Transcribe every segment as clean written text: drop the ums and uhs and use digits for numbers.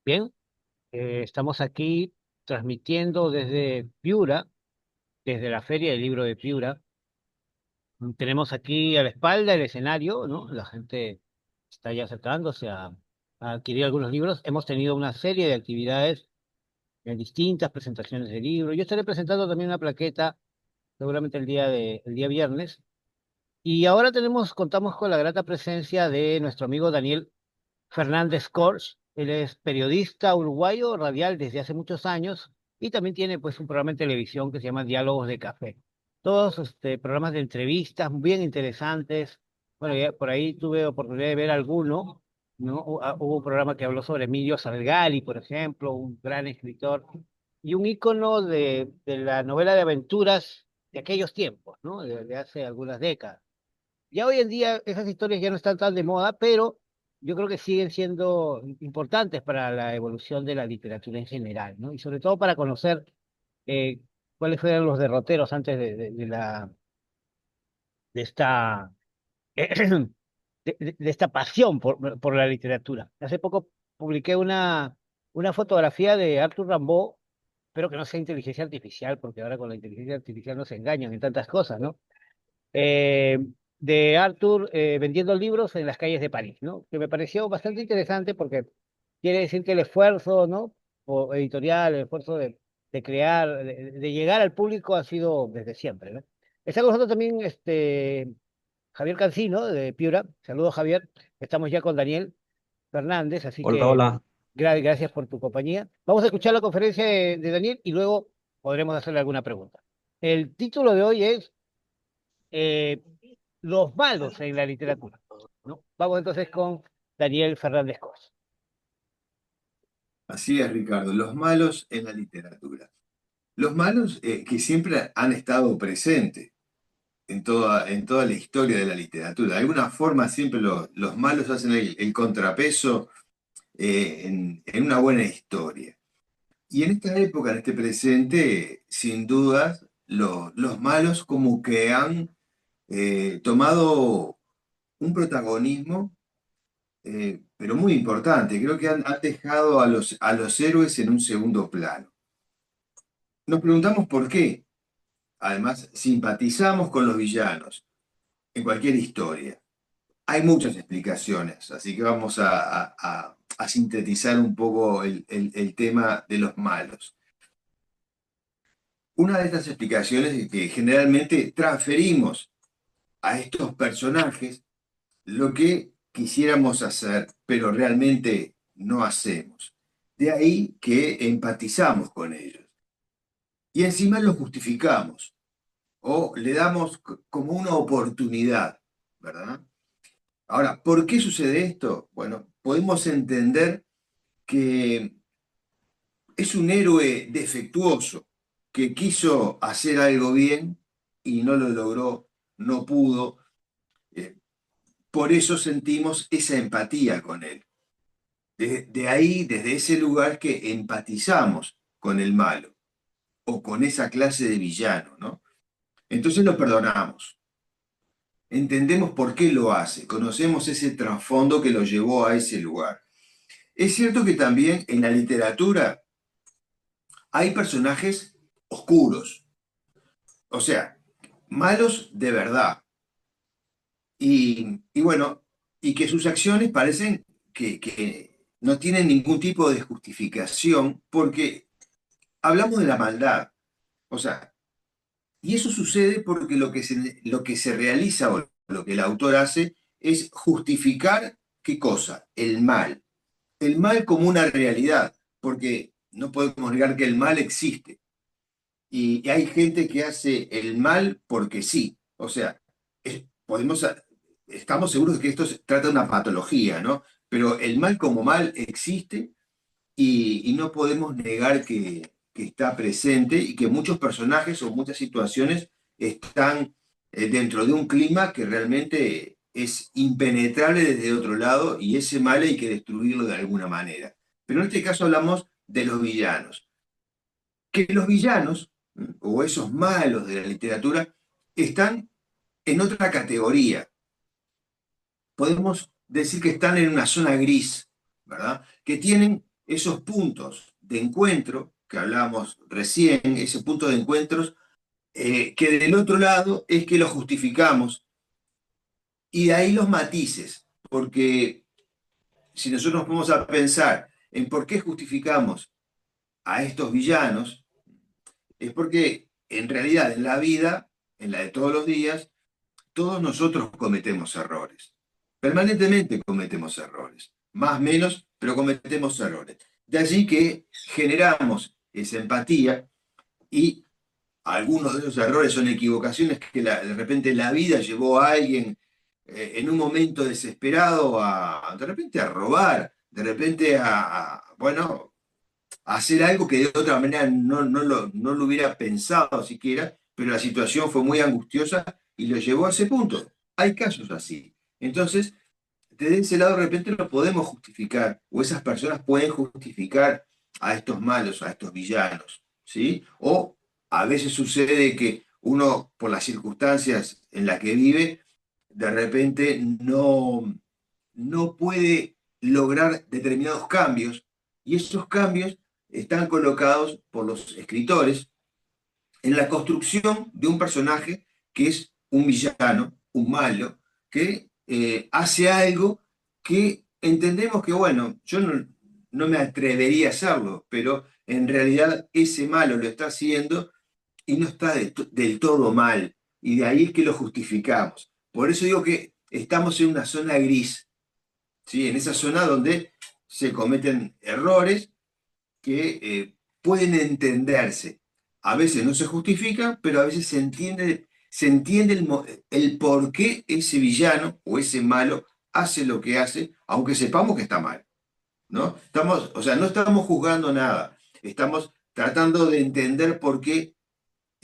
Bien, estamos aquí transmitiendo desde Piura, desde la Feria del Libro de Piura. Tenemos aquí a la espalda el escenario, ¿no? La gente está ya acercándose a adquirir algunos libros. Hemos tenido una serie de actividades en distintas presentaciones de libros. Yo estaré presentando también una plaqueta, seguramente el día viernes. Y ahora contamos con la grata presencia de nuestro amigo Daniel Fernández Cors. Él es periodista uruguayo radial desde hace muchos años y también tiene pues un programa en televisión que se llama Diálogos de Café. Todos programas de entrevistas bien interesantes. Bueno, ya por ahí tuve oportunidad de ver alguno, ¿no? Hubo un programa que habló sobre Emilio Salgari, por ejemplo, un gran escritor y un ícono de la novela de aventuras de aquellos tiempos, ¿no? De hace algunas décadas. Ya hoy en día esas historias ya no están tan de moda, pero yo creo que siguen siendo importantes para la evolución de la literatura en general, ¿no? Y sobre todo para conocer eh, cuáles fueron los derroteros antes de esta de esta pasión por la literatura. Hace poco publiqué una fotografía de Arthur Rimbaud. Espero que no sea inteligencia artificial, porque ahora con la inteligencia artificial nos engañan en tantas cosas, ¿no? eh, de Arthur vendiendo libros en las calles de París, ¿no? Que me pareció bastante interesante porque quiere decir que el esfuerzo, ¿no? O editorial, el esfuerzo de crear, de llegar al público ha sido desde siempre, ¿no? Está con nosotros también Javier Cancino, de Piura. Saludos, Javier. Estamos ya con Daniel Fernández, así Hola, que hola. gracias por tu compañía. Vamos a escuchar la conferencia de Daniel y luego podremos hacerle alguna pregunta. El título de hoy es eh, los malos en la literatura, ¿no? Vamos entonces con Daniel Fernández Cos. Así es, Ricardo, los malos en la literatura. Los malos que siempre han estado presentes en toda la historia de la literatura. De alguna forma siempre los malos hacen el contrapeso en una buena historia. Y en esta época, en este presente, sin dudas, los malos como que han tomado un protagonismo pero muy importante. Creo que han dejado a a los héroes en un segundo plano. Nos preguntamos por qué. Además, simpatizamos con los villanos en cualquier historia. Hay muchas explicaciones, así que vamos a sintetizar un poco el tema de los malos. Una de estas explicaciones es que generalmente transferimos a estos personajes lo que quisiéramos hacer, pero realmente no hacemos. De ahí que empatizamos con ellos. Y encima los justificamos o le damos como una oportunidad, ¿verdad? Ahora, ¿por qué sucede esto? Bueno, podemos entender que es un héroe defectuoso que quiso hacer algo bien y no lo logró, no pudo. eh, por eso sentimos esa empatía con él. De ahí, desde ese lugar que empatizamos con el malo o con esa clase de villano, ¿no? Entonces lo perdonamos. Entendemos por qué lo hace, conocemos ese trasfondo que lo llevó a ese lugar. Es cierto que también en la literatura hay personajes oscuros, o sea, malos de verdad. Y bueno, y que sus acciones parecen que no tienen ningún tipo de justificación porque hablamos de la maldad. O sea, y eso sucede porque lo que se realiza o lo que el autor hace es justificar ¿qué cosa? El mal. El mal como una realidad, porque no podemos negar que el mal existe. Y hay gente que hace el mal porque sí. O sea, podemos, estamos seguros de que esto se trata de una patología, ¿no? Pero el mal como mal existe y no podemos negar que está presente y que muchos personajes o muchas situaciones están dentro de un clima que realmente es impenetrable desde otro lado y ese mal hay que destruirlo de alguna manera. Pero en este caso hablamos de los villanos. Que los villanos o esos malos de la literatura están en otra categoría. Podemos decir que están en una zona gris, ¿verdad? Que tienen esos puntos de encuentro que hablábamos recién, ese punto de encuentros, que del otro lado es que lo justificamos, y de ahí los matices, porque si nosotros nos ponemos a pensar en por qué justificamos a estos villanos, es porque en realidad en la vida, en la de todos los días, todos nosotros cometemos errores. Permanentemente cometemos errores. Más, menos, pero cometemos errores. De allí que generamos esa empatía, y algunos de esos errores son equivocaciones que de repente la vida llevó a alguien en un momento desesperado de repente a robar, de repente bueno, a hacer algo que de otra manera no lo hubiera pensado siquiera, pero la situación fue muy angustiosa y lo llevó a ese punto. Hay casos así. Entonces, desde ese lado de repente lo podemos justificar, o esas personas pueden justificar a estos malos, a estos villanos, ¿sí? O a veces sucede que uno, por las circunstancias en las que vive, de repente no puede lograr determinados cambios, y esos cambios están colocados por los escritores en la construcción de un personaje que es un villano, un malo, que hace algo que entendemos que, bueno, yo no me atrevería a hacerlo, pero en realidad ese malo lo está haciendo y no está del todo mal. Y de ahí es que lo justificamos. Por eso digo que estamos en una zona gris, ¿sí? En esa zona donde se cometen errores que pueden entenderse. A veces no se justifica, pero a veces se entiende el por qué ese villano o ese malo hace lo que hace, aunque sepamos que está mal, ¿no? Estamos, o sea, no estamos juzgando nada, estamos tratando de entender por qué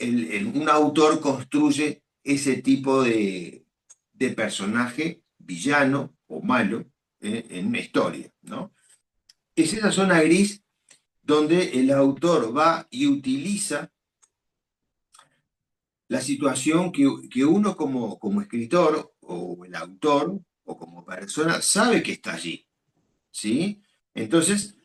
un autor construye ese tipo de personaje villano o malo en una historia, ¿no? Es esa zona gris donde el autor va y utiliza la situación que uno como escritor o el autor o como persona sabe que está allí, ¿sí? Entonces,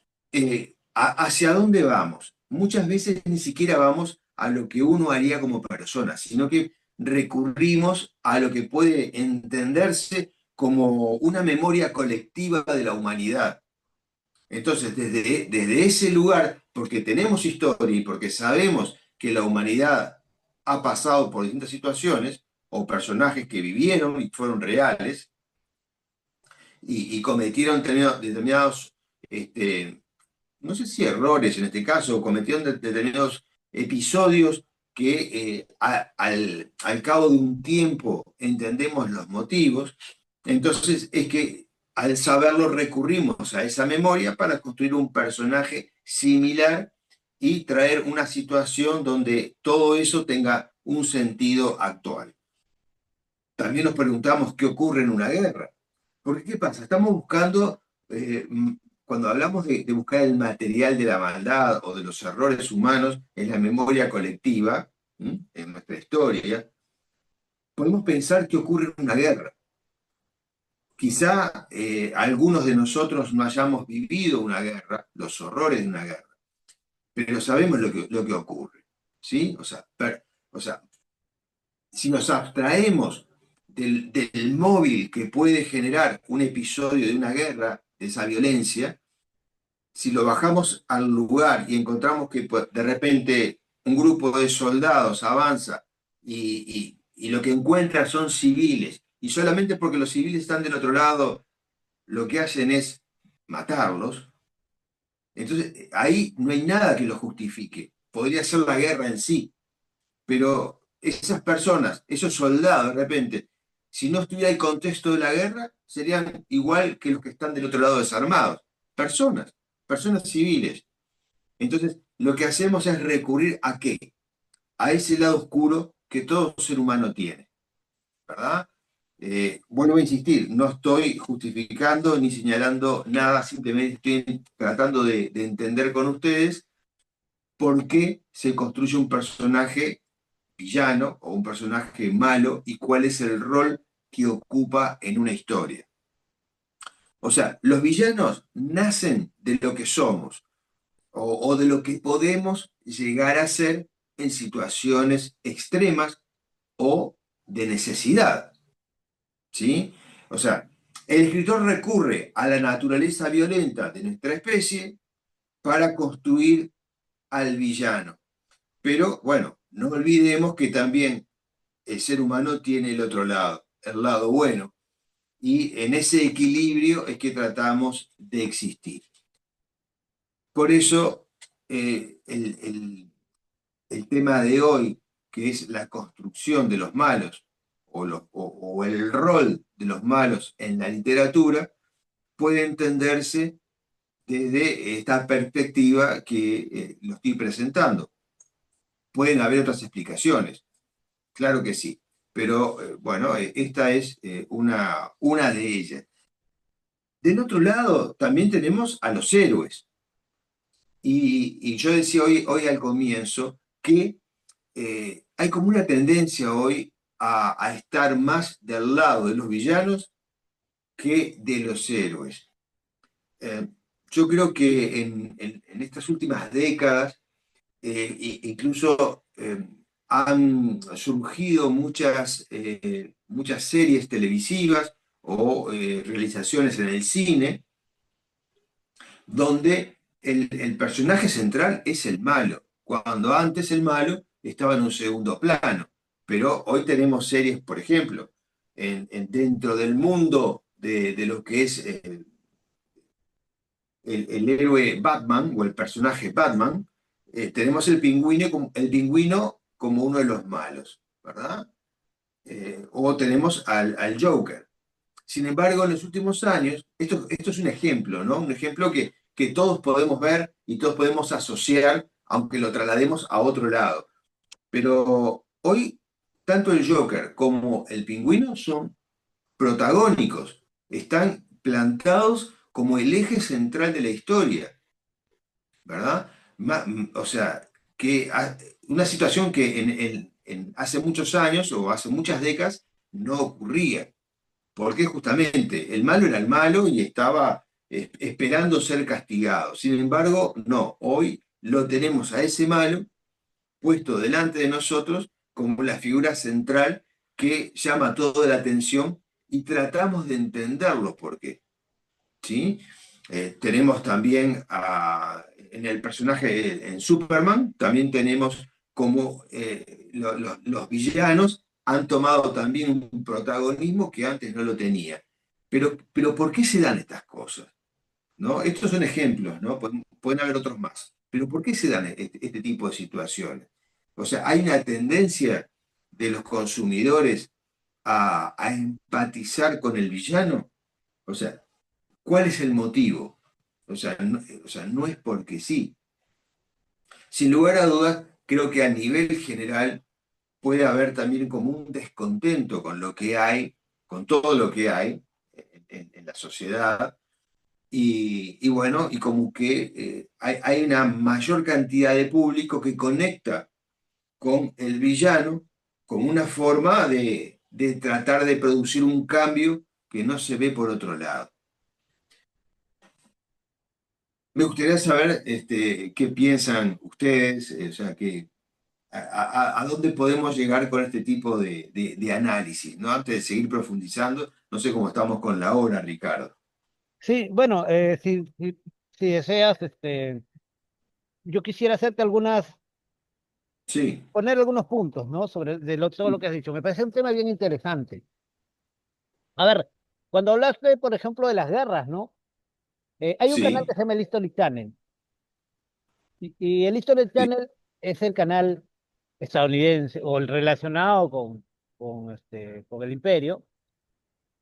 ¿hacia dónde vamos? Muchas veces ni siquiera vamos a lo que uno haría como persona, sino que recurrimos a lo que puede entenderse como una memoria colectiva de la humanidad. Entonces, desde ese lugar, porque tenemos historia y porque sabemos que la humanidad ha pasado por distintas situaciones, o personajes que vivieron y fueron reales, y cometieron determinados, este, no sé si errores en este caso, o cometieron determinados episodios que al cabo de un tiempo entendemos los motivos. Entonces es que al saberlo recurrimos a esa memoria para construir un personaje similar y traer una situación donde todo eso tenga un sentido actual. También nos preguntamos qué ocurre en una guerra. Porque ¿qué pasa? Estamos buscando, cuando hablamos de buscar el material de la maldad o de los errores humanos en la memoria colectiva, en nuestra historia, podemos pensar qué ocurre en una guerra. Quizá algunos de nosotros no hayamos vivido una guerra, los horrores de una guerra, pero sabemos lo que ocurre, ¿sí? O sea, si nos abstraemos del móvil que puede generar un episodio de una guerra, de esa violencia, si lo bajamos al lugar y encontramos que pues, de repente un grupo de soldados avanza y lo que encuentra son civiles, y solamente porque los civiles están del otro lado, lo que hacen es matarlos, entonces ahí no hay nada que lo justifique. Podría ser la guerra en sí, pero esas personas, esos soldados, de repente, si no estuviera el contexto de la guerra, serían igual que los que están del otro lado desarmados. Personas, personas civiles. Entonces, lo que hacemos es recurrir a qué? A ese lado oscuro que todo ser humano tiene, ¿verdad? Vuelvo a insistir, no estoy justificando ni señalando nada, simplemente estoy tratando de entender con ustedes por qué se construye un personaje villano o un personaje malo y cuál es el rol que ocupa en una historia. O sea, los villanos nacen de lo que somos o de lo que podemos llegar a ser en situaciones extremas o de necesidad, ¿sí? O sea, el escritor recurre a la naturaleza violenta de nuestra especie para construir al villano. Pero bueno, no olvidemos que también el ser humano tiene el otro lado, el lado bueno, y en ese equilibrio es que tratamos de existir. Por eso, el tema de hoy, que es la construcción de los malos o el rol de los malos en la literatura, puede entenderse desde esta perspectiva que lo estoy presentando. Pueden haber otras explicaciones, claro que sí, pero bueno, esta es una de ellas. Del otro lado, también tenemos a los héroes. Y yo decía hoy al comienzo que hay como una tendencia hoy a estar más del lado de los villanos que de los héroes. Eh, yo creo que en estas últimas décadas, incluso han surgido muchas series televisivas o realizaciones en el cine donde el personaje central es el malo, cuando antes el malo estaba en un segundo plano. Pero hoy tenemos series, por ejemplo, dentro del mundo de lo que es el héroe Batman o el personaje Batman, tenemos el pingüino como uno de los malos, ¿verdad? O tenemos al Joker. Sin embargo, en los últimos años, esto es un ejemplo, ¿no? Un ejemplo que todos podemos ver y todos podemos asociar, aunque lo traslademos a otro lado. Pero hoy, tanto el Joker como el Pingüino son protagónicos, están plantados como el eje central de la historia, ¿verdad? O sea, una situación que hace muchos años o hace muchas décadas no ocurría. Porque justamente el malo era el malo y estaba esperando ser castigado. Sin embargo, no, hoy lo tenemos a ese malo puesto delante de nosotros como la figura central que llama toda la atención y tratamos de entenderlo por qué. ¿Sí? Tenemos también en el personaje, en Superman, también tenemos como los villanos han tomado también un protagonismo que antes no lo tenía. Pero ¿por qué se dan estas cosas? ¿No? Estos son ejemplos, ¿no? Pueden haber otros más. Pero ¿por qué se dan este tipo de situaciones? O sea, hay una tendencia de los consumidores a empatizar con el villano. O sea, ¿cuál es el motivo? O sea, no es porque sí. Sin lugar a dudas, creo que a nivel general puede haber también como un descontento con lo que hay, con todo lo que hay en la sociedad. Y bueno, y como que hay una mayor cantidad de público que conecta con el villano como una forma de tratar de producir un cambio que no se ve por otro lado. Me gustaría saber qué piensan ustedes, o sea, a dónde podemos llegar con este tipo de análisis, ¿no? Antes de seguir profundizando, no sé cómo estamos con la hora, Ricardo. Sí, bueno, si deseas, yo quisiera hacerte Sí, poner algunos puntos, ¿no? Sobre todo lo que has dicho. Me parece un tema bien interesante. A ver, cuando hablaste, por ejemplo, de las guerras, ¿no? Hay un canal sí, que se llama el History Channel. Y el History sí, Channel es el canal estadounidense o el relacionado con el imperio,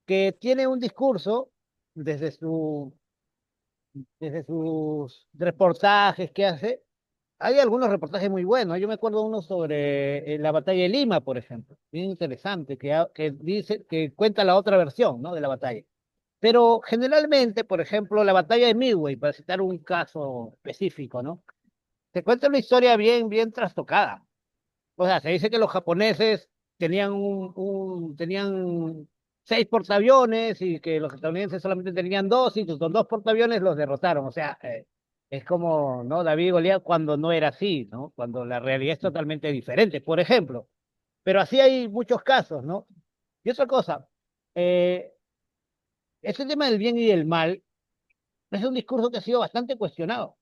que tiene un discurso desde desde sus reportajes que hace. Hay algunos reportajes muy buenos. Yo me acuerdo uno sobre la batalla de Lima, por ejemplo, bien interesante, que dice, que cuenta la otra versión, ¿no? De la batalla. Pero generalmente, por ejemplo, la batalla de Midway, para citar un caso específico, ¿no? Se cuenta una historia bien trastocada. O sea, se dice que los japoneses tenían 6 portaaviones y que los estadounidenses solamente tenían dos y con dos portaaviones los derrotaron. O sea, es como, ¿no? David y Goliat cuando no era así, ¿no? Cuando la realidad es totalmente diferente, por ejemplo. Pero así hay muchos casos, ¿no? Y otra cosa, eh, este tema del bien y del mal es un discurso que ha sido bastante cuestionado.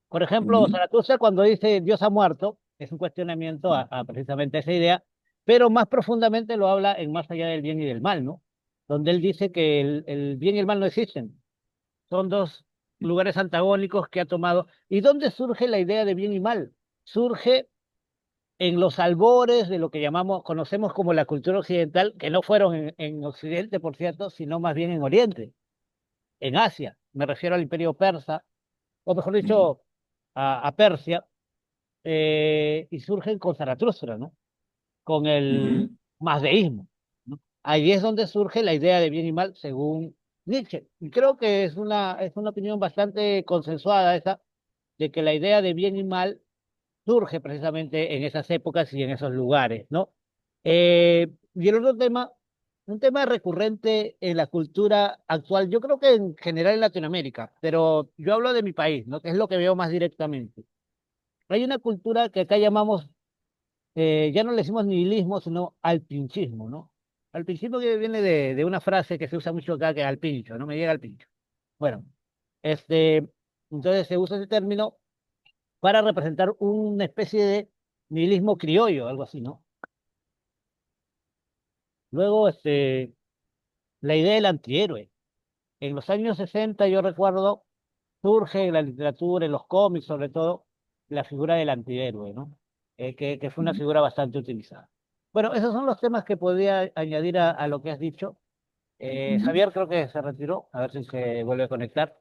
Por ejemplo, Ujú, Zaratustra cuando dice Dios ha muerto, es un cuestionamiento a precisamente esa idea, pero más profundamente lo habla en Más allá del bien y del mal, ¿no? Donde él dice que el bien y el mal no existen, son dos lugares antagónicos que ha tomado. ¿Y dónde surge la idea de bien y mal? Surge en los albores de lo que llamamos, conocemos como la cultura occidental, que no fueron en Occidente, por cierto, sino más bien en Oriente, en Asia. Me refiero al Imperio Persa, o mejor ujú, dicho, a Persia, y surgen con Zaratustra, ¿no? Con el ujú. mazdeísmo, ¿no? Ahí es donde surge la idea de bien y mal, según Nietzsche. Y creo que es una opinión bastante consensuada esa, de que la idea de bien y mal surge precisamente en esas épocas y en esos lugares, ¿no? Y el otro tema, un tema recurrente en la cultura actual, yo creo que en general en Latinoamérica, pero yo hablo de mi país, ¿no? Que es lo que veo más directamente. Hay una cultura que acá llamamos, ya no le decimos nihilismo, sino alpinchismo, ¿no? Alpinchismo que viene de una frase que se usa mucho acá, que es al pincho, ¿no? Me llega al pincho. Bueno, este, entonces se usa ese término para representar una especie de nihilismo criollo, algo así, ¿no? Luego, la idea del antihéroe. En los años 60 yo recuerdo, surge en la literatura, en los cómics sobre todo, la figura del antihéroe, ¿no? Que fue una figura bastante utilizada. Bueno, esos son los temas que podría añadir a lo que has dicho. Ujú. Javier creo que se retiró, a ver si se vuelve a conectar.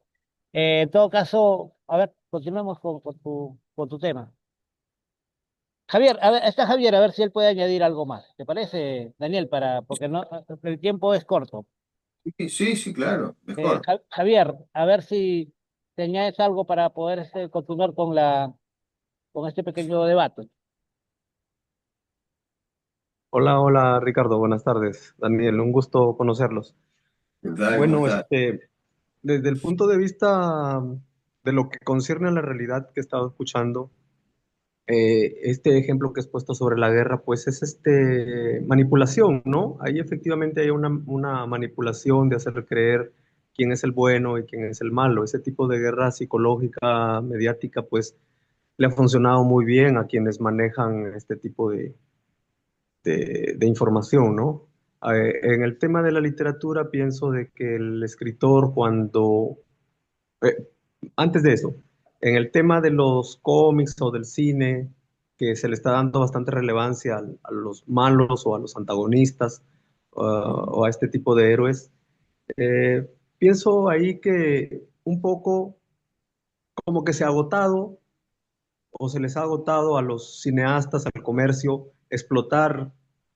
En todo caso, a ver, continuemos con tu tema. Javier, a ver, está Javier, a ver si él puede añadir algo más. ¿Te parece, Daniel? Porque no, el tiempo es corto. Sí, sí, sí, claro, mejor. Javier, a ver si te añades algo para poder continuar con este pequeño debate. Hola, hola Ricardo, buenas tardes. Daniel, un gusto conocerlos. ¿Qué tal? ¿Cómo Bueno, estás? desde el punto de vista de lo que concierne a la realidad que he estado escuchando, este ejemplo que has puesto sobre la guerra, pues es manipulación, ¿no? Ahí efectivamente hay una manipulación de hacer creer quién es el bueno y quién es el malo. Ese tipo de guerra psicológica, mediática, pues le ha funcionado muy bien a quienes manejan este tipo de información, ¿no? En el tema de la literatura pienso de que el escritor eh, antes de eso, en el tema de los cómics o del cine, que se le está dando bastante relevancia a los malos o a los antagonistas, Ujú. o a este tipo de héroes, eh, pienso ahí que un poco como que se ha agotado o se les ha agotado a los cineastas, al comercio, explotar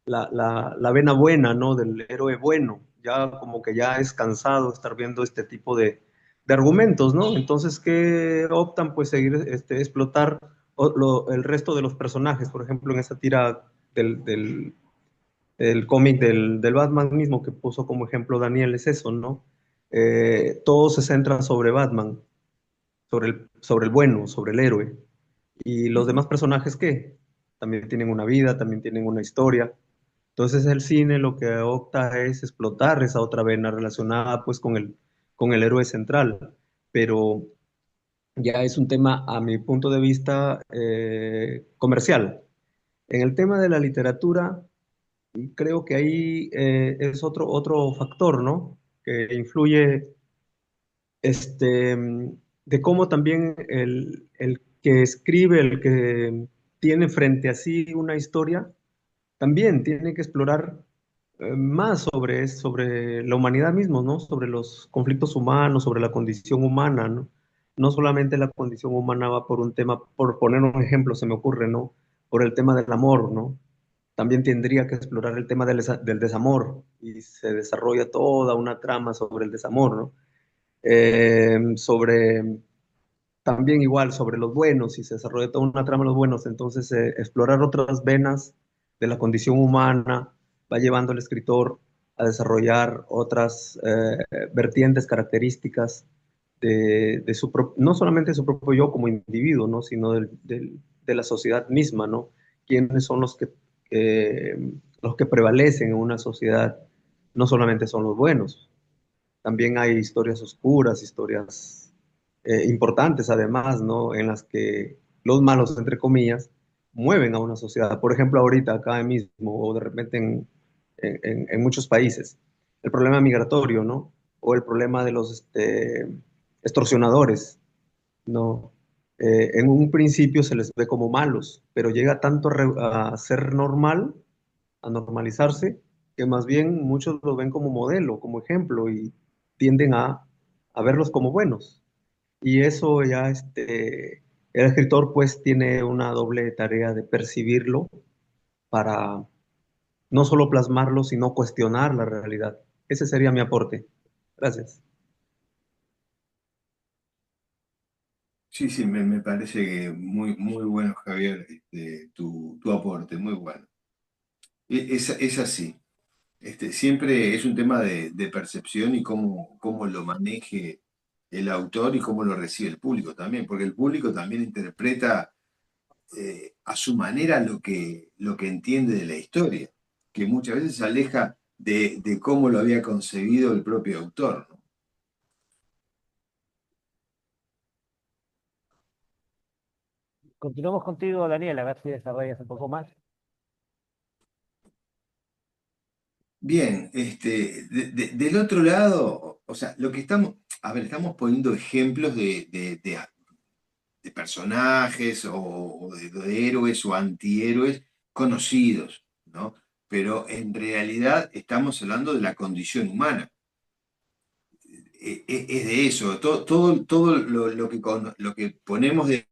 la vena buena, ¿no? Del héroe bueno. Ya como que ya es cansado estar viendo este tipo de argumentos, ¿no? Entonces, ¿qué optan? Pues seguir, explotar el resto de los personajes. Por ejemplo, en esa tira del cómic del Batman mismo que puso como ejemplo Daniel, es eso, ¿no? Todo se centra sobre Batman, sobre el bueno, sobre el héroe. ¿Y los Ujú. demás personajes qué? También tienen una vida, también tienen una historia. Entonces el cine lo que opta es explotar esa otra vena relacionada pues con el héroe central. Pero ya es un tema, a mi punto de vista, comercial. En el tema de la literatura, creo que ahí es otro factor, ¿no? Que influye de cómo también el que escribe, el que tiene frente a sí una historia, también tiene que explorar más sobre la humanidad misma, ¿no? Sobre los conflictos humanos, sobre la condición humana, ¿no? No solamente la condición humana va por un tema, por poner un ejemplo, se me ocurre, ¿no? Por el tema del amor, ¿no? También tendría que explorar el tema del desamor y se desarrolla toda una trama sobre el desamor, ¿no? Sobre también igual sobre los buenos y se desarrolla toda una trama de los buenos, entonces explorar otras venas de la condición humana va llevando al escritor a desarrollar otras vertientes, características de no solamente de su propio yo como individuo, ¿no? Sino de la sociedad misma, ¿no? ¿Quiénes son los que prevalecen en una sociedad? No solamente son los buenos, también hay historias oscuras, historias importantes además, ¿no? En las que los malos, entre comillas, mueven a una sociedad. Por ejemplo, ahorita acá mismo, o de repente en muchos países, el problema migratorio, ¿no? O el problema de los extorsionadores, ¿no? En un principio se les ve como malos, pero llega tanto a ser normal, a normalizarse, que más bien muchos lo ven como modelo, como ejemplo, y tienden a verlos como buenos. Y eso ya, el escritor pues tiene una doble tarea de percibirlo para no solo plasmarlo, sino cuestionar la realidad. Ese sería mi aporte. Gracias. Sí, sí, me parece que muy bueno, Javier, tu aporte, muy bueno. Es así. Siempre es un tema de percepción y cómo lo maneje el autor y cómo lo recibe el público también, porque el público también interpreta a su manera lo que entiende de la historia, que muchas veces se aleja de cómo lo había concebido el propio autor, ¿no? Continuamos contigo, Daniel, a ver si desarrollas un poco más. Bien, del otro lado, o sea, lo que estamos, a ver, estamos poniendo ejemplos de personajes o de héroes o antihéroes conocidos, ¿no? Pero en realidad estamos hablando de la condición humana. Es de eso, todo lo que ponemos de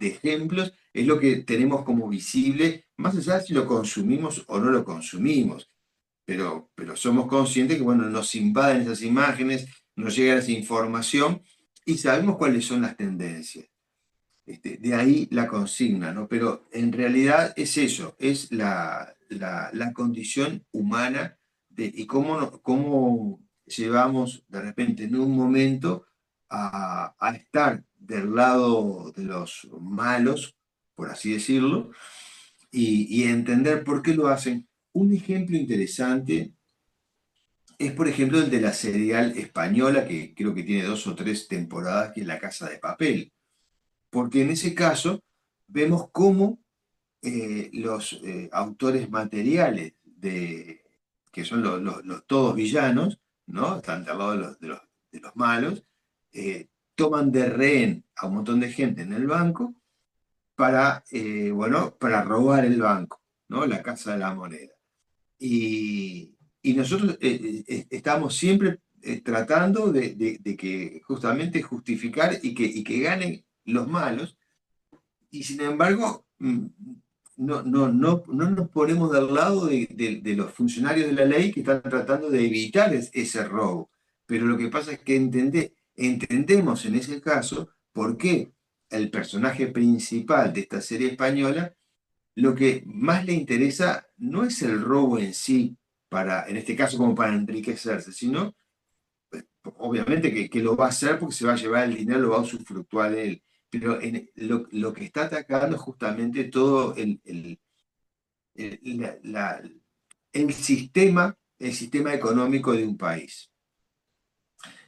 ejemplos es lo que tenemos como visible, más allá de si lo consumimos o no lo consumimos, pero somos conscientes que, bueno, nos invaden esas imágenes, nos llega esa información y sabemos cuáles son las tendencias. De ahí la consigna, ¿no? Pero en realidad es eso, es la condición humana y cómo llevamos de repente en un momento a estar del lado de los malos, por así decirlo, y entender por qué lo hacen. Un ejemplo interesante es, por ejemplo, el de la serial española, que creo que tiene 2 o 3 temporadas, que es La Casa de Papel, porque en ese caso vemos cómo los autores materiales que son los todos villanos, ¿no? Están al lado de los malos, toman de rehén a un montón de gente en el banco bueno, para robar el banco, ¿no? La Casa de la Moneda. Y nosotros estamos siempre tratando de que justamente justificar y que ganen los malos, y sin embargo, no nos ponemos del lado de los funcionarios de la ley que están tratando de evitar ese robo. Pero lo que pasa es que entendemos en ese caso por qué el personaje principal de esta serie española lo que más le interesa no es el robo en sí, en este caso como para enriquecerse, sino obviamente que lo va a hacer porque se va a llevar el dinero, lo va a usufructuar él. Pero lo que está atacando es justamente todo el- la- la- el sistema económico de un país.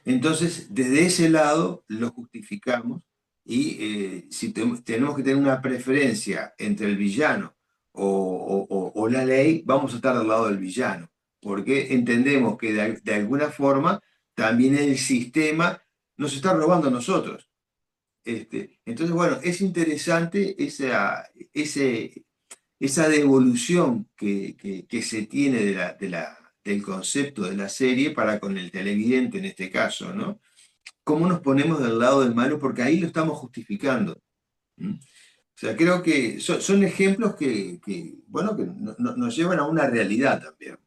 Entonces, desde ese lado lo justificamos y si tenemos que tener una preferencia entre el villano o la ley, vamos a estar del lado del villano, porque entendemos que de alguna forma también el sistema nos está robando a nosotros. Entonces, bueno, es interesante esa devolución que se tiene del concepto de la serie para con el televidente en este caso, ¿no? ¿Cómo nos ponemos del lado del malo? Porque ahí lo estamos justificando. ¿M? O sea, creo que son ejemplos bueno, que nos llevan a una realidad también.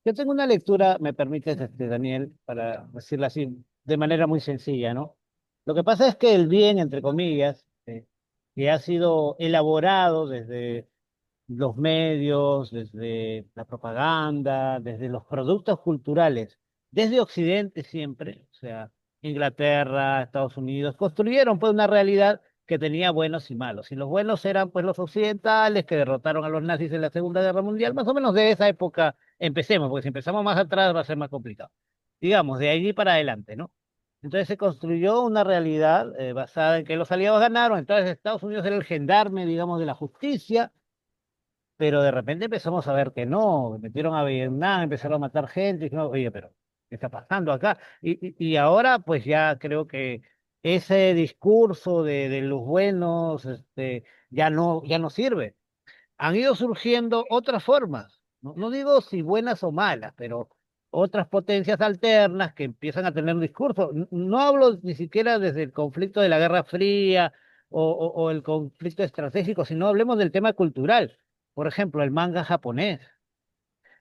Yo tengo una lectura, me permites, Daniel, para decirlo así, de manera muy sencilla, ¿no? Lo que pasa es que el bien, entre comillas, que ha sido elaborado desde los medios, desde la propaganda, desde los productos culturales, desde Occidente siempre, o sea, Inglaterra, Estados Unidos, construyeron pues una realidad que tenía buenos y malos. Y los buenos eran pues los occidentales que derrotaron a los nazis en la Segunda Guerra Mundial, más o menos de esa época empecemos, porque si empezamos más atrás va a ser más complicado. Digamos, de allí para adelante, ¿no? Entonces se construyó una realidad basada en que los aliados ganaron, entonces Estados Unidos era el gendarme, digamos, de la justicia, pero de repente empezamos a ver que no, metieron a Vietnam, empezaron a matar gente, y dijimos, oye, pero ¿qué está pasando acá? Y ahora pues ya creo que ese discurso de los buenos ya no sirve. Han ido surgiendo otras formas, no, no digo si buenas o malas, pero otras potencias alternas que empiezan a tener un discurso. No hablo ni siquiera desde el conflicto de la Guerra Fría o el conflicto estratégico, sino hablemos del tema cultural. Por ejemplo, el manga japonés,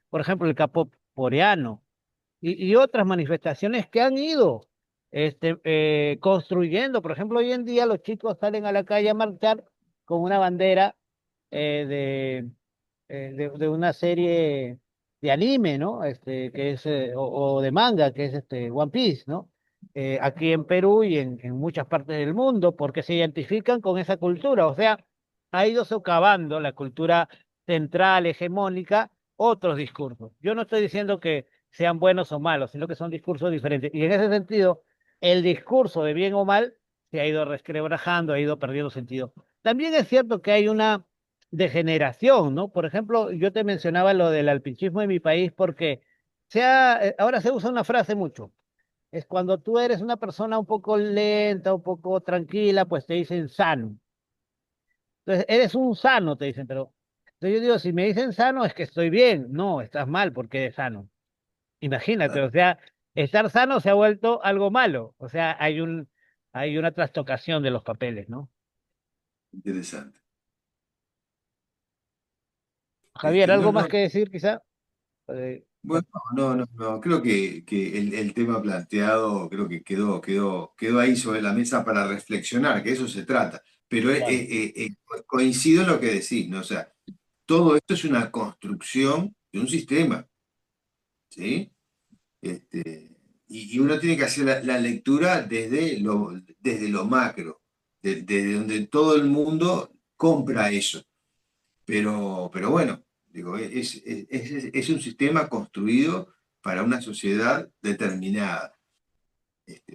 por ejemplo, el K-pop coreano y otras manifestaciones que han ido construyendo. Por ejemplo, hoy en día los chicos salen a la calle a marchar con una bandera eh, de una serie de anime, ¿no? Que es, o de manga, que es One Piece, ¿no? Aquí en Perú y en muchas partes del mundo, porque se identifican con esa cultura. O sea, ha ido socavando la cultura central, hegemónica, otros discursos. Yo no estoy diciendo que sean buenos o malos, sino que son discursos diferentes. Y en ese sentido, el discurso de bien o mal se ha ido resquebrajando, ha ido perdiendo sentido. También es cierto que hay una de generación, ¿no? Por ejemplo, yo te mencionaba lo del alpinismo en mi país porque ahora se usa una frase mucho. Es cuando tú eres una persona un poco lenta, un poco tranquila, pues te dicen sano. Entonces, eres un sano, te dicen, pero entonces yo digo, si me dicen sano es que estoy bien. No, estás mal porque eres sano. Imagínate, Ah, o sea, estar sano se ha vuelto algo malo. O sea, hay una trastocación de los papeles, ¿no? interesante. Javier, No, ¿algo más no, que decir quizá? Eh, bueno, no. Creo que el tema planteado creo que quedó ahí sobre la mesa para reflexionar, que eso se trata. Pero claro. coincido en lo que decís, ¿no? O sea, todo esto es una construcción de un sistema, ¿sí? Y uno tiene que hacer la lectura desde lo macro, desde donde todo el mundo compra eso. Pero bueno, digo, es un sistema construido para una sociedad determinada.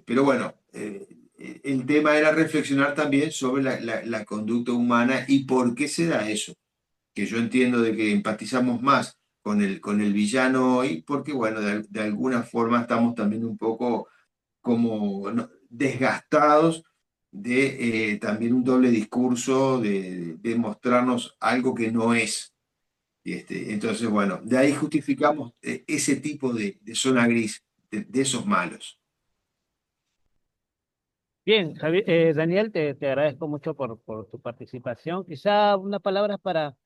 Pero bueno, el tema era reflexionar también sobre la conducta humana y por qué se da eso, que yo entiendo de que empatizamos más con el villano hoy, porque bueno, de alguna forma estamos también un poco como ¿no? desgastados de también un doble discurso, de mostrarnos algo que no es. Entonces, bueno, de ahí justificamos ese tipo de zona gris, de esos malos. Bien, Daniel, te agradezco mucho por tu participación. Quizá unas palabras para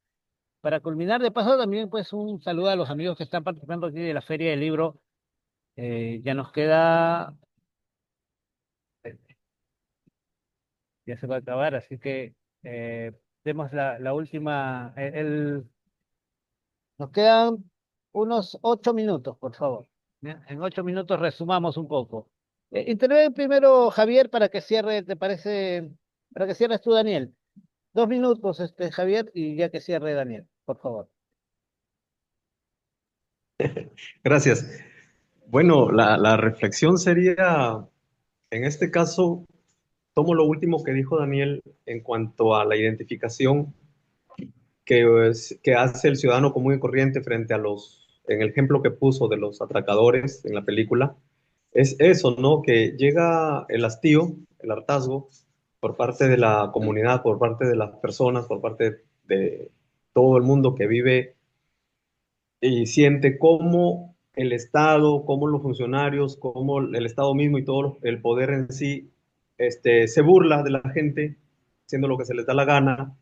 culminar. De paso, también pues un saludo a los amigos que están participando aquí de la Feria del Libro. Ya nos queda, ya se va a acabar, así que demos la última. Nos quedan unos 8 minutos, por favor. Bien, en 8 minutos resumamos un poco. Interviene primero Javier para que cierre, ¿te parece? Para que cierres tú, Daniel. 2 minutos, Javier, y ya que cierre Daniel, por favor. Gracias. Bueno, la reflexión sería, en este caso, tomo lo último que dijo Daniel en cuanto a la identificación que hace el ciudadano común y corriente frente a en el ejemplo que puso de los atracadores en la película. Es eso, ¿no? Que llega el hastío, el hartazgo, por parte de la comunidad, por parte de las personas, por parte de todo el mundo que vive y siente cómo el Estado, cómo los funcionarios, cómo el Estado mismo y todo el poder en sí se burla de la gente, haciendo lo que se les da la gana,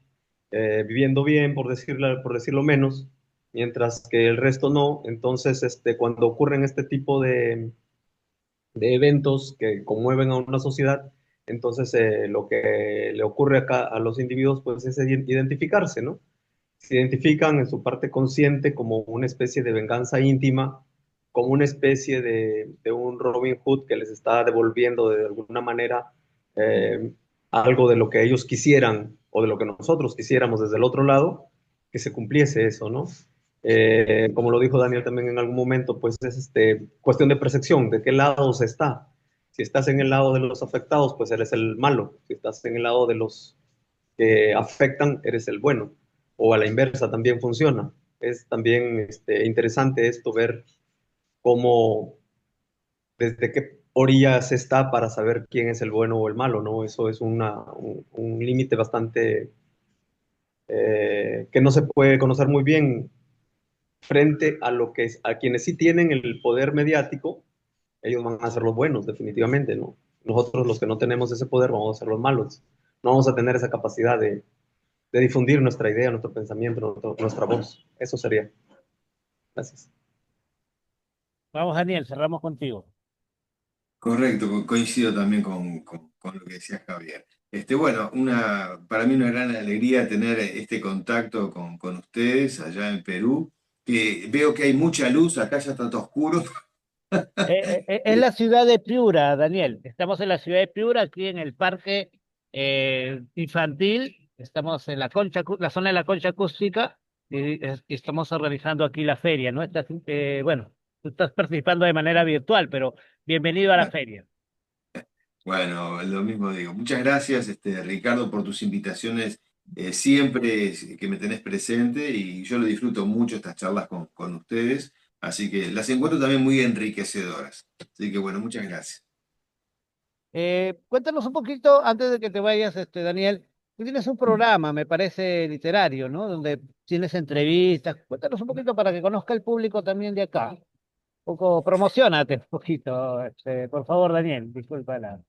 viviendo bien, por decirlo menos, mientras que el resto no. Entonces, cuando ocurren este tipo de eventos que conmueven a una sociedad, entonces lo que le ocurre acá a los individuos pues es identificarse, ¿no? se identifican en su parte consciente como una especie de venganza íntima, como una especie de un Robin Hood que les está devolviendo de alguna manera eh, algo de lo que ellos quisieran o de lo que nosotros quisiéramos desde el otro lado, que se cumpliese eso, ¿no? Como lo dijo Daniel también en algún momento, pues es cuestión de percepción, de qué lado se está. Si estás en el lado de los afectados, pues eres el malo. Si estás en el lado de los que afectan, eres el bueno. O a la inversa también funciona. Es también interesante esto, ver cómo, desde qué orilla se está para saber quién es el bueno o el malo, ¿no? Eso es un límite bastante que no se puede conocer muy bien frente a lo que a quienes sí tienen el poder mediático. Ellos van a ser los buenos, definitivamente, ¿no? Nosotros los que no tenemos ese poder vamos a ser los malos. No vamos a tener esa capacidad de difundir nuestra idea, nuestro pensamiento, nuestra voz. Eso sería. Gracias. Vamos, Daniel, cerramos contigo. Correcto, coincido también con lo que decía Javier. Bueno, para mí una gran alegría tener este contacto con ustedes allá en Perú, que veo que hay mucha luz, acá ya está todo oscuro. Es la ciudad de Piura, Daniel. Estamos en la ciudad de Piura, aquí en el parque infantil. Estamos en la zona de la concha acústica y estamos organizando aquí la feria, ¿no? Bueno, tú estás participando de manera virtual, pero bienvenido a la feria. Bueno, lo mismo digo. Muchas gracias, Ricardo, por tus invitaciones siempre que me tenés presente y yo lo disfruto mucho estas charlas con ustedes, así que las encuentro también muy enriquecedoras. Así que bueno, muchas gracias. Cuéntanos un poquito, antes de que te vayas, Daniel, tú tienes un programa, me parece, literario, ¿no? Donde tienes entrevistas. Cuéntanos un poquito para que conozca el público también de acá. Un poco, promocionate un poquito, por favor, Daniel, disculpa la...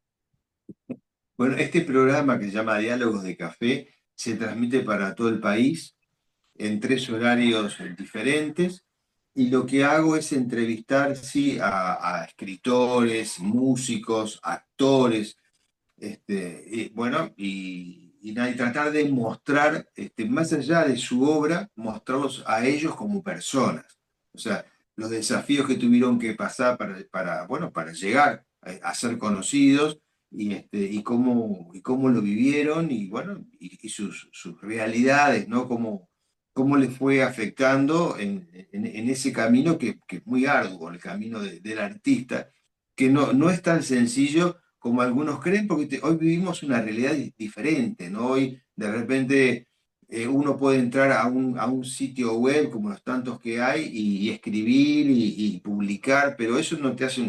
Bueno, este programa que se llama Diálogos de Café se transmite para todo el país en 3 horarios diferentes y lo que hago es entrevistar, sí, a escritores, músicos, actores, y tratar de mostrar, más allá de su obra, mostrarlos a ellos como personas. O sea, los desafíos que tuvieron que pasar bueno, para llegar a ser conocidos y cómo lo vivieron y, bueno, y sus realidades, ¿no? Cómo les fue afectando en ese camino que es muy arduo, el camino del artista, que no es tan sencillo como algunos creen, porque hoy vivimos una realidad diferente, ¿no? Hoy de repente uno puede entrar a un sitio web, como los tantos que hay, y escribir y publicar, pero eso no te hace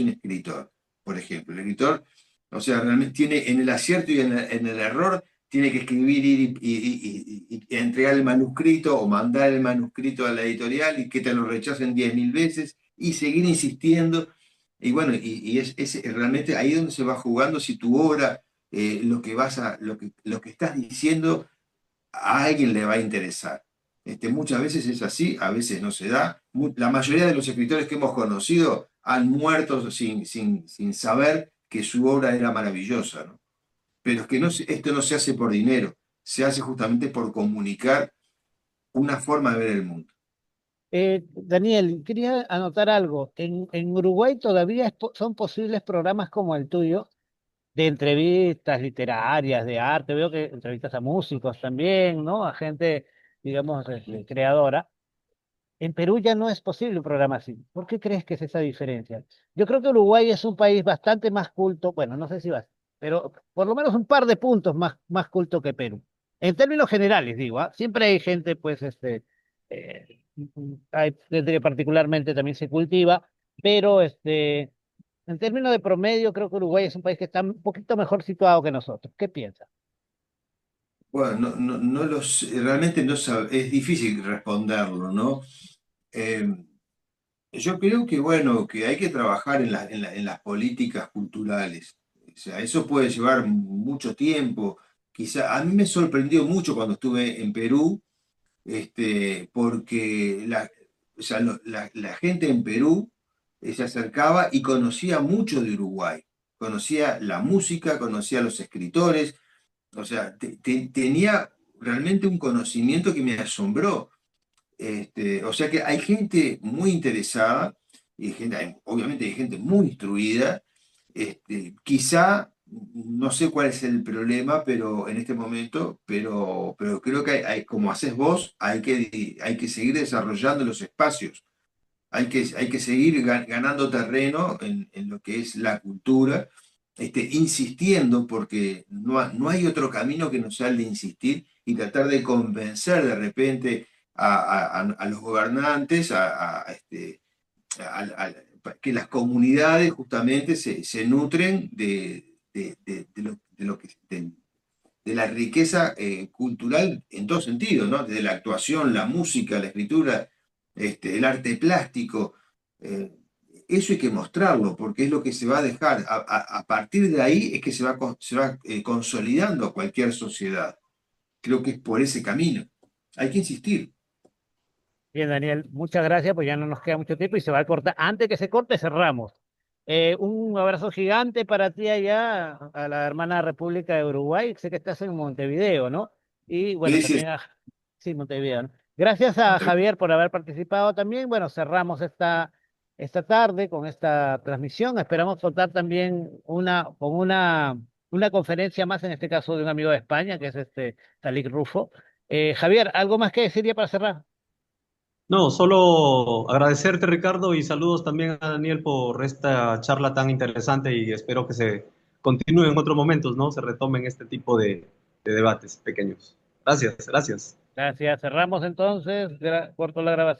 un escritor, por ejemplo. El escritor, o sea, realmente tiene en el acierto y en el error, tiene que escribir y entregar el manuscrito o mandar el manuscrito a la editorial y que te lo rechacen 10.000 veces y seguir insistiendo. Y bueno, y es realmente ahí donde se va jugando si tu obra, lo que estás diciendo, a alguien le va a interesar. Muchas veces es así, a veces no se da. La mayoría de los escritores que hemos conocido han muerto sin saber que su obra era maravillosa, ¿no? Pero es que esto no se hace por dinero, se hace justamente por comunicar una forma de ver el mundo. Daniel, quería anotar algo. En Uruguay todavía son posibles programas como el tuyo, de entrevistas literarias, de arte. Veo que entrevistas a músicos también, ¿no? A gente, digamos, creadora. En Perú ya no es posible un programa así. ¿Por qué crees que es esa diferencia? Yo creo que Uruguay es un país bastante más culto, bueno, no sé si vas, pero por lo menos un par de puntos más culto que Perú. En términos generales, digo, ¿ah? Siempre hay gente, pues, hay gente que particularmente también se cultiva, pero en términos de promedio, creo que Uruguay es un país que está un poquito mejor situado que nosotros. ¿Qué piensas? Bueno, no lo sé, realmente no es difícil responderlo, ¿no? Eh, Yo creo que, bueno, que hay que trabajar en las políticas culturales. O sea, eso puede llevar mucho tiempo. Quizá, a mí me sorprendió mucho cuando estuve en Perú, porque o sea, la gente en Perú se acercaba y conocía mucho de Uruguay. Conocía la música, conocía a los escritores, o sea, tenía realmente un conocimiento que me asombró. O sea que hay gente muy interesada, y obviamente hay gente muy instruida. Quizá, no sé cuál es el problema, pero en este momento, pero creo que como haces vos, hay que seguir desarrollando los espacios. Hay que seguir ganando terreno en lo que es la cultura, insistiendo, porque no hay otro camino que no sea el de insistir y tratar de convencer de repente a los gobernantes, que las comunidades justamente se nutren de la riqueza cultural en todo sentido, ¿no? Desde la actuación, la música, la escritura, el arte plástico. eh, Eso hay que mostrarlo, porque es lo que se va a dejar. A partir de ahí es que se va consolidando cualquier sociedad. Creo que es por ese camino. Hay que insistir. Bien, Daniel, muchas gracias, pues ya no nos queda mucho tiempo y se va a cortar. Antes que se corte, cerramos. Un abrazo gigante para ti allá, a la hermana República de Uruguay. Sé que estás en Montevideo, ¿no? Y bueno, Sí, sí, también a... Sí, Montevideo, ¿no? Gracias a Javier por haber participado también. Bueno, cerramos esta tarde con esta transmisión. Esperamos contar también una conferencia más, en este caso de un amigo de España, que es Talik Rufo. Javier, ¿algo más que decir ya para cerrar? No, solo agradecerte, Ricardo, y saludos también a Daniel por esta charla tan interesante y espero que se continúe en otros momentos, ¿no? Se retomen este tipo de debates pequeños. Gracias, gracias. Gracias. Cerramos entonces. Corto la grabación.